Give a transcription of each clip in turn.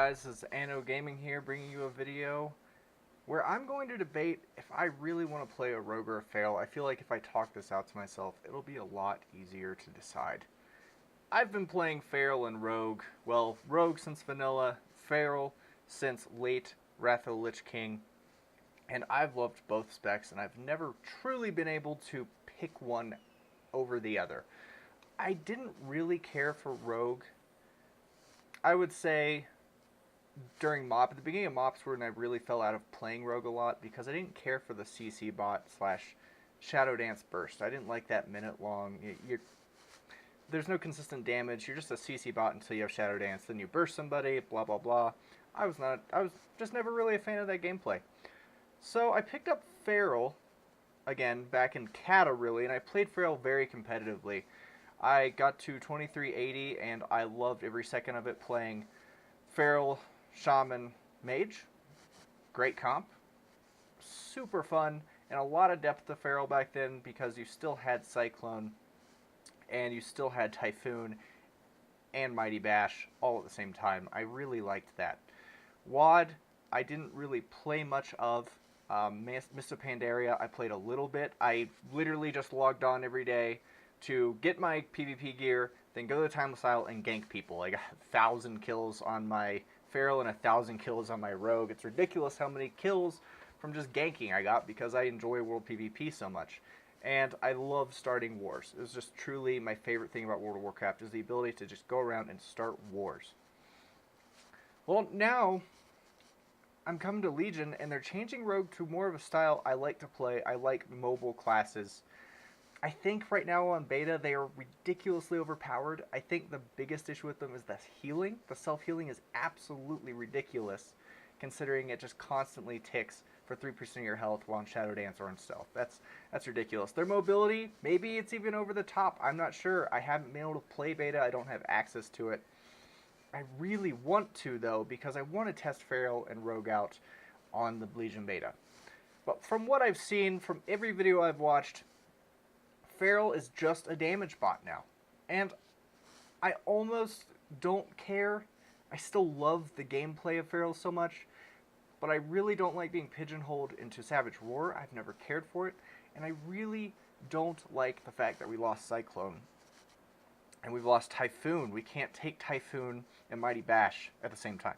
guys, this is AnoGaming here, bringing you a video where I'm going to debate if I really want to play a rogue or a feral. I feel like if I talk this out to myself, it'll be a lot easier to decide. I've been playing feral and rogue, well, rogue since vanilla, feral since late Wrath of the Lich King, and I've loved both specs, and I've never truly been able to pick one over the other. I didn't really care for rogue. I would say during MOP, at the beginning of MOPs, when I really fell out of playing rogue a lot because I didn't care for the CC bot slash Shadow Dance burst. I didn't like that minute long. There's no consistent damage. You're just a CC bot until you have Shadow Dance. Then you burst somebody, blah, blah, blah. I was just never really a fan of that gameplay. So I picked up feral, again, back in Kata really, and I played feral very competitively. I got to 2380, and I loved every second of it playing feral, shaman, mage. Great comp. Super fun, and a lot of depth to feral back then because you still had Cyclone, and you still had Typhoon, and Mighty Bash all at the same time. I really liked that. WoD, I didn't really play much of. Mist of Pandaria, I played a little bit. I literally just logged on every day to get my PvP gear, then go to the Timeless Isle and gank people. I got 1,000 kills on my feral and 1,000 kills on my rogue. It's ridiculous how many kills from just ganking I got because I enjoy World PvP so much. And I love starting wars. It was just truly my favorite thing about World of Warcraft is the ability to just go around and start wars. Well, now I'm coming to Legion, and they're changing rogue to more of a style I like to play. I like mobile classes. I think right now on beta they are ridiculously overpowered. I think the biggest issue with them is the healing. The self-healing is absolutely ridiculous, considering it just constantly ticks for 3% of your health while on Shadow Dance or on Stealth. That's ridiculous. Their mobility, maybe it's even over the top. I'm not sure. I haven't been able to play beta. I don't have access to it. I really want to, though, because I want to test feral and rogue out on the Legion beta. But from what I've seen, from every video I've watched, feral is just a damage bot now. And I almost don't care. I still love the gameplay of feral so much, but I really don't like being pigeonholed into Savage Roar. I've never cared for it, and I really don't like the fact that we lost Cyclone. And we've lost Typhoon. We can't take Typhoon and Mighty Bash at the same time.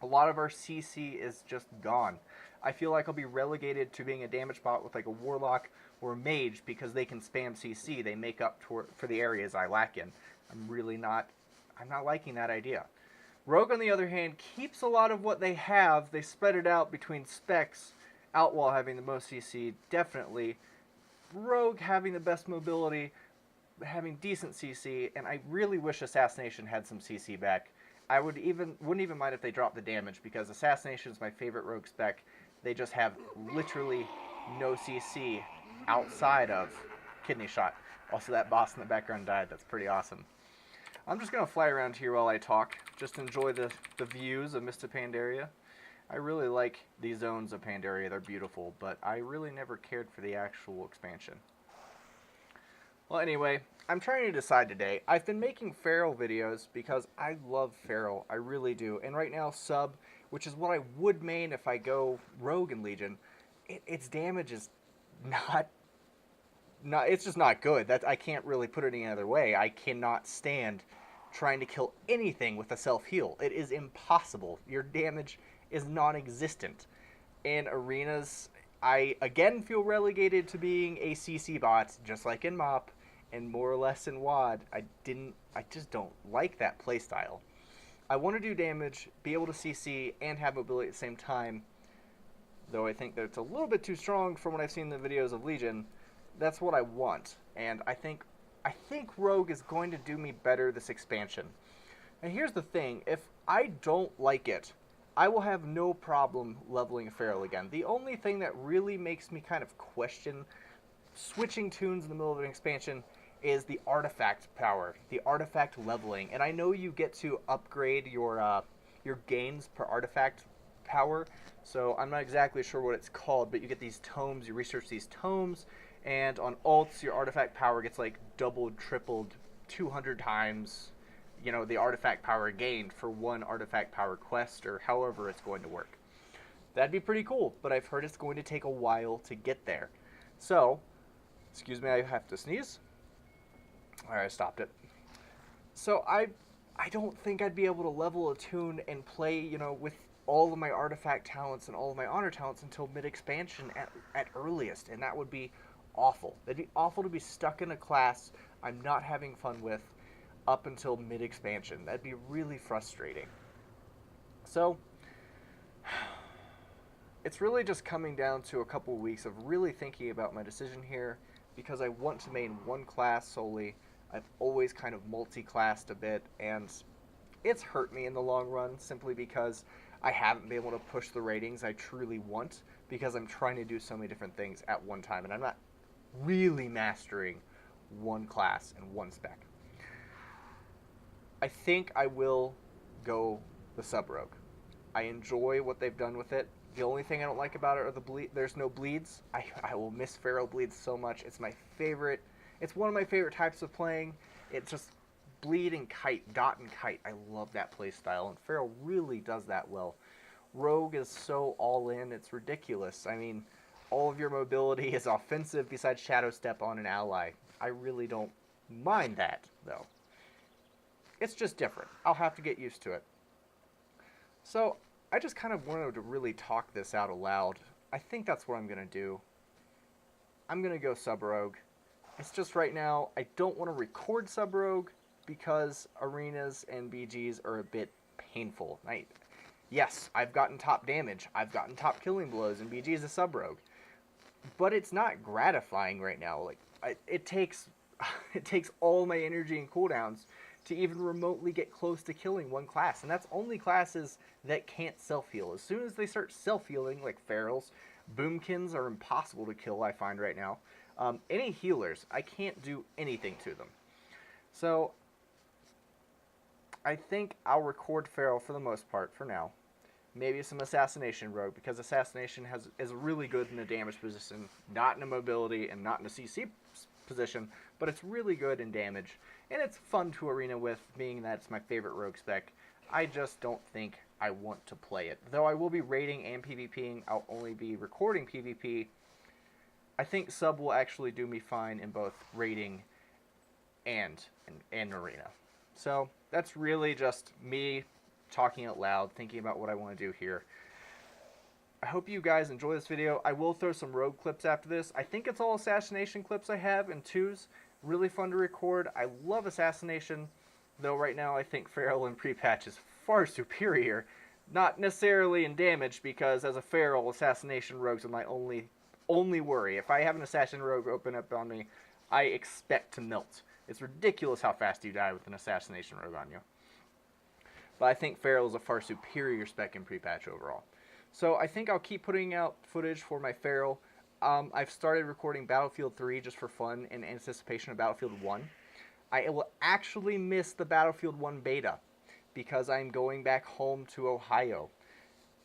A lot of our CC is just gone. I feel like I'll be relegated to being a damage bot with like a Warlock or a Mage because they can spam CC. They make up for the areas I lack in. I'm not liking that idea. Rogue, on the other hand, keeps a lot of what they have. They spread it out between specs. Outlaw having the most CC, definitely. Rogue having the best mobility, having decent CC, and I really wish Assassination had some CC back. I wouldn't even mind if they dropped the damage, because Assassination is my favorite rogue spec. They just have literally no CC outside of Kidney Shot. Also, that boss in the background died. That's pretty awesome. I'm just going to fly around here while I talk, just enjoy the views of Mist of Pandaria. I really like these zones of Pandaria. They're beautiful, but I really never cared for the actual expansion. Well, anyway, I'm trying to decide today. I've been making feral videos because I love feral. I really do. And right now, sub, which is what I would main if I go rogue in Legion, its damage is it's just not good. I can't really put it any other way. I cannot stand trying to kill anything with a self-heal. It is impossible. Your damage is non-existent. In arenas, I again feel relegated to being a CC bot, just like in MOP. And more or less in WoD, I just don't like that playstyle. I want to do damage, be able to CC, and have mobility at the same time. Though I think that it's a little bit too strong from what I've seen in the videos of Legion. That's what I want. And I think Rogue is going to do me better this expansion. And here's the thing, if I don't like it, I will have no problem leveling feral again. The only thing that really makes me kind of question switching tunes in the middle of an expansion is the artifact power, the artifact leveling. And I know you get to upgrade your gains per artifact power, so I'm not exactly sure what it's called, but you get these tomes, you research these tomes, and on ults your artifact power gets like doubled, tripled, 200 times, you know, the artifact power gained for one artifact power quest, or however it's going to work. That'd be pretty cool, but I've heard it's going to take a while to get there. So, excuse me, I have to sneeze. Alright, I stopped it. So I don't think I'd be able to level attune and play, you know, with all of my artifact talents and all of my honor talents until mid-expansion at earliest, and that would be awful. It'd be awful to be stuck in a class I'm not having fun with up until mid-expansion. That'd be really frustrating. So, it's really just coming down to a couple of weeks of really thinking about my decision here, because I want to main one class solely. I've always kind of multi-classed a bit, and it's hurt me in the long run simply because I haven't been able to push the ratings I truly want, because I'm trying to do so many different things at one time, and I'm not really mastering one class and one spec. I think I will go the Sub-Rogue. I enjoy what they've done with it. The only thing I don't like about it are the bleed. There's no bleeds. I will miss Feral bleeds so much. It's my favorite. It's one of my favorite types of playing. It's just bleed and kite, dot and kite. I love that play style, and Feral really does that well. Rogue is so all in, it's ridiculous. I mean, all of your mobility is offensive besides Shadow Step on an ally. I really don't mind that, though. It's just different. I'll have to get used to it. So, I just kind of wanted to really talk this out aloud. I think that's what I'm going to do. I'm going to go Sub-Rogue. It's just right now, I don't want to record Sub-Rogue because arenas and BGs are a bit painful. Yes, I've gotten top damage. I've gotten top killing blows in BG as a Sub-Rogue. But it's not gratifying right now. Like, it takes all my energy and cooldowns to even remotely get close to killing one class. And that's only classes that can't self-heal. As soon as they start self-healing, like Ferals, Boomkins are impossible to kill, I find right now. Any healers, I can't do anything to them. So, I think I'll record Feral for the most part for now. Maybe some Assassination Rogue, because Assassination is really good in a damage position, not in a mobility and not in a CC position, but it's really good in damage, and it's fun to arena with, being that it's my favorite rogue spec. I just don't think I want to play it. Though I will be raiding and PvPing, I'll only be recording PvP. I think Sub will actually do me fine in both raiding and arena. So, that's really just me talking out loud, thinking about what I want to do here. I hope you guys enjoy this video. I will throw some rogue clips after this. I think it's all assassination clips I have in twos. Really fun to record. I love assassination, though right now I think Feral in pre-patch is far superior. Not necessarily in damage, because as a Feral, assassination rogues are my only worry. If I have an assassin rogue open up on me, I expect to melt. It's ridiculous how fast you die with an assassination rogue on you. But I think Feral is a far superior spec in pre-patch overall. So I think I'll keep putting out footage for my Feral. I've started recording Battlefield 3 just for fun in anticipation of Battlefield 1. I will actually miss the Battlefield 1 beta because I'm going back home to Ohio.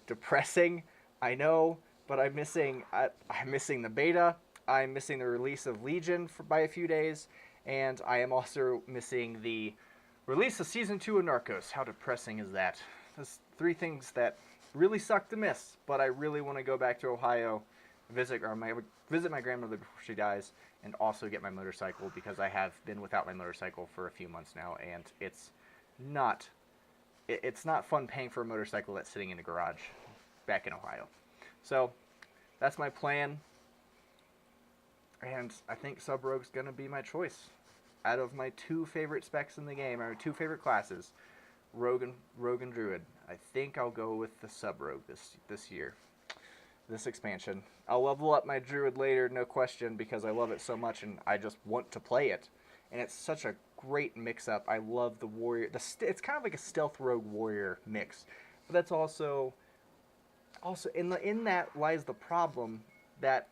Depressing, I know, but I'm missing the beta. I'm missing the release of Legion by a few days, and I am also missing the release of Season 2 of Narcos. How depressing is that? There's three things that really suck to miss, but I really want to go back to Ohio, visit my grandmother before she dies, and also get my motorcycle, because I have been without my motorcycle for a few months now, and it's not fun paying for a motorcycle that's sitting in a garage back in Ohio. So that's my plan, and I think Sub-Rogue's going to be my choice. Out of my two favorite specs in the game, or two favorite classes, Rogue and Druid, I think I'll go with the Sub-Rogue this year, this expansion. I'll level up my Druid later, no question, because I love it so much and I just want to play it. And it's such a great mix-up. I love the warrior. It's kind of like a stealth rogue warrior mix, but that's also in that lies the problem that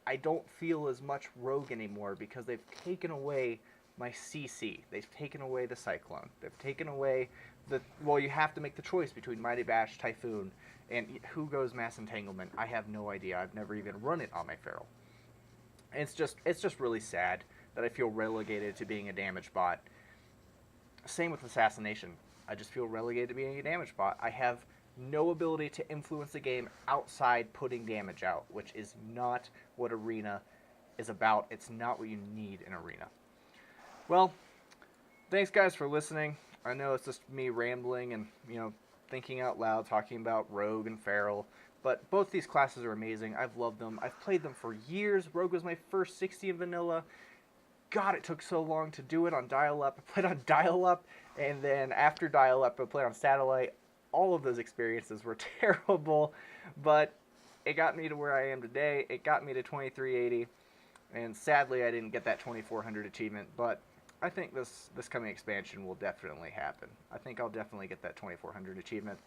I don't feel as much rogue anymore, because they've taken away my CC. They've taken away the Cyclone. They've taken away well, you have to make the choice between Mighty Bash, Typhoon, and who goes Mass Entanglement. I have no idea. I've never even run it on my Feral. And it's just really sad that I feel relegated to being a damage bot. Same with assassination. I just feel relegated to being a damage bot. I have no ability to influence the game outside putting damage out, which is not what Arena is about. It's not what you need in Arena. Well, thanks guys for listening. I know it's just me rambling and, thinking out loud, talking about Rogue and Feral, but both these classes are amazing. I've loved them. I've played them for years. Rogue was my first 60 in vanilla. God, it took so long to do it on dial-up. I played on dial-up, and then after dial-up, I played on satellite. All of those experiences were terrible, but it got me to where I am today. It got me to 2380, and sadly, I didn't get that 2400 achievement, but I think this coming expansion will definitely happen. I think I'll definitely get that 2400 achievement.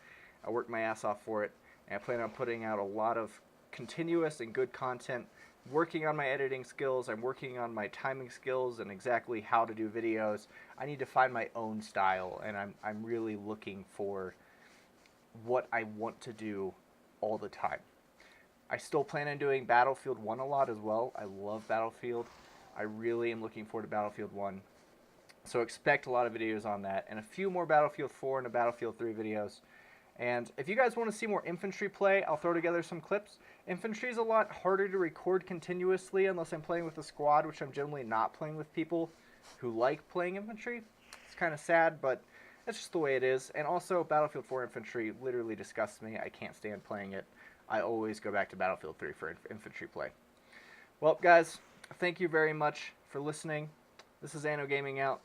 I worked my ass off for it, and I plan on putting out a lot of continuous and good content, working on my editing skills. I'm working on my timing skills and exactly how to do videos. I need to find my own style, and I'm really looking for what I want to do all the time. I still plan on doing Battlefield 1 a lot as well. I love Battlefield. I really am looking forward to Battlefield 1. So expect a lot of videos on that, and a few more Battlefield 4 and a Battlefield 3 videos. And if you guys want to see more infantry play, I'll throw together some clips. Infantry is a lot harder to record continuously unless I'm playing with a squad, which I'm generally not playing with people who like playing infantry. It's kind of sad, but that's just the way it is. And also, Battlefield 4 infantry literally disgusts me. I can't stand playing it. I always go back to Battlefield 3 for infantry play. Well, guys, thank you very much for listening. This is AnoGaming out.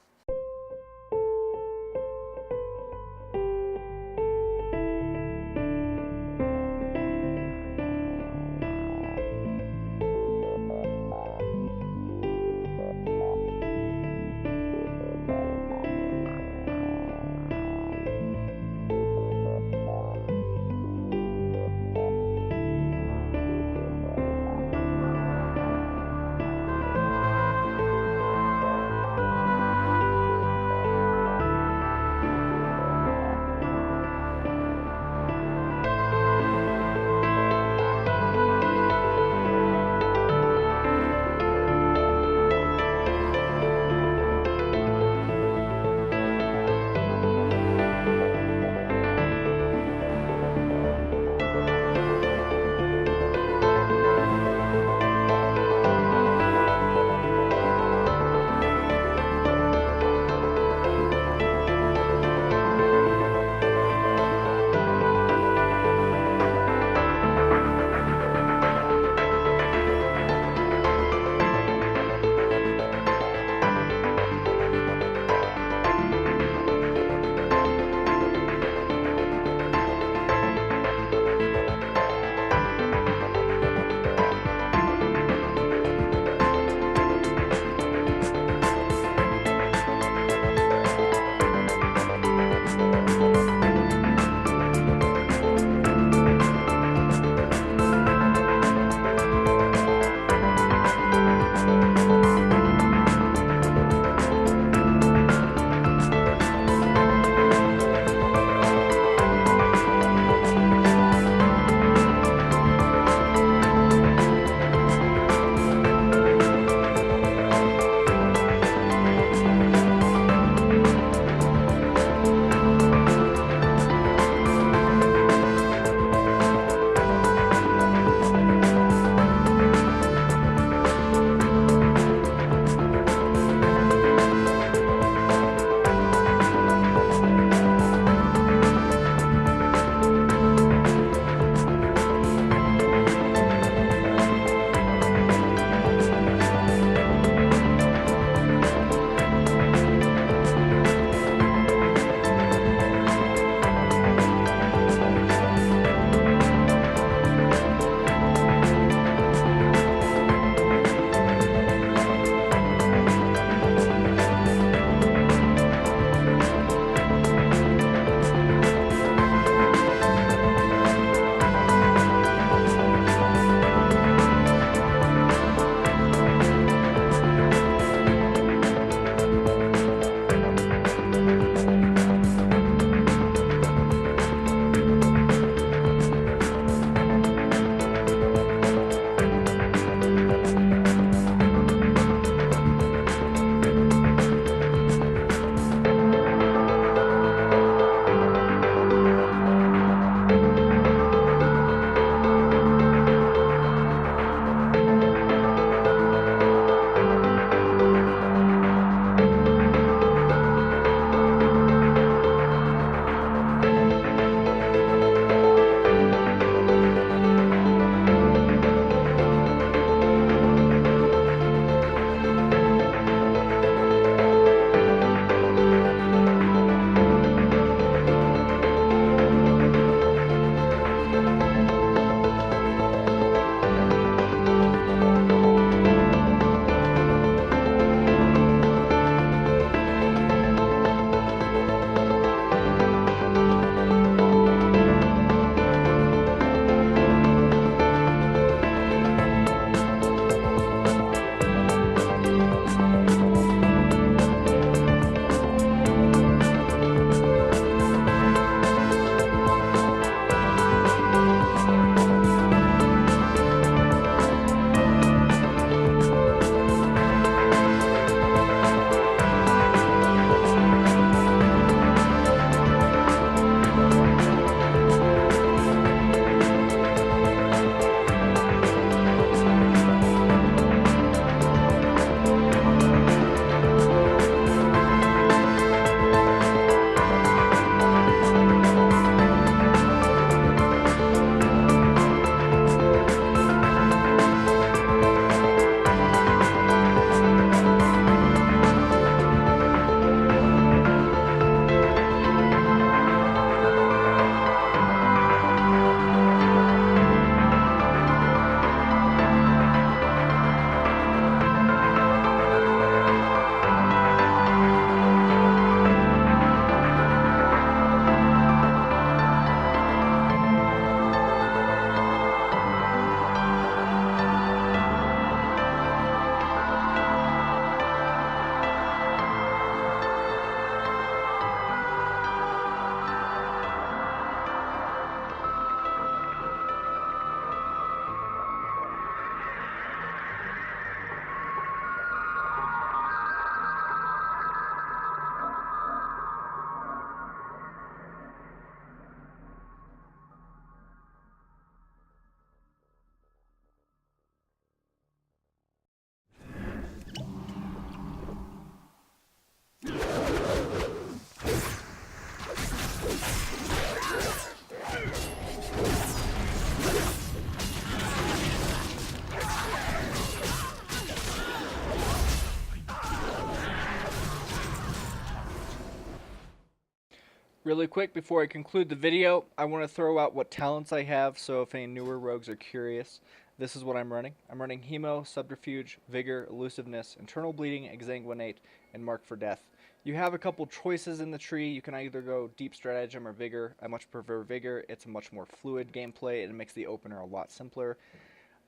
Really quick before I conclude the video, I want to throw out what talents I have, so if any newer rogues are curious, this is what I'm running. I'm running Hemo, Subterfuge, Vigor, Elusiveness, Internal Bleeding, Exsanguinate, and Mark for Death. You have a couple choices in the tree. You can either go Deep Stratagem or Vigor. I much prefer Vigor. It's a much more fluid gameplay, and it makes the opener a lot simpler.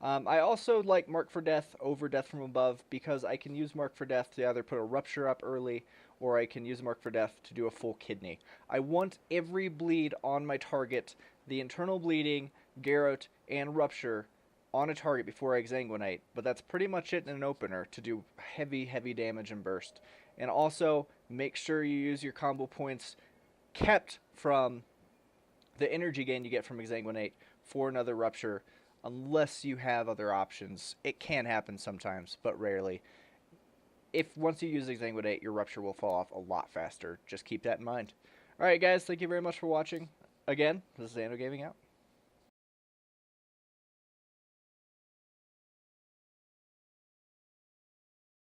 I also like Mark for Death over Death from Above because I can use Mark for Death to either put a Rupture up early or I can use Mark for Death to do a full kidney. I want every bleed on my target, the Internal Bleeding, Garrote, and Rupture on a target before I Exsanguinate, but that's pretty much it in an opener to do heavy, heavy damage and burst. And also, make sure you use your combo points kept from the energy gain you get from Exsanguinate for another Rupture, unless you have other options. It can happen sometimes, but rarely. If once you use Exsanguinate, your Rupture will fall off a lot faster. Just keep that in mind. Alright guys, thank you very much for watching. Again, this is AnoGaming out.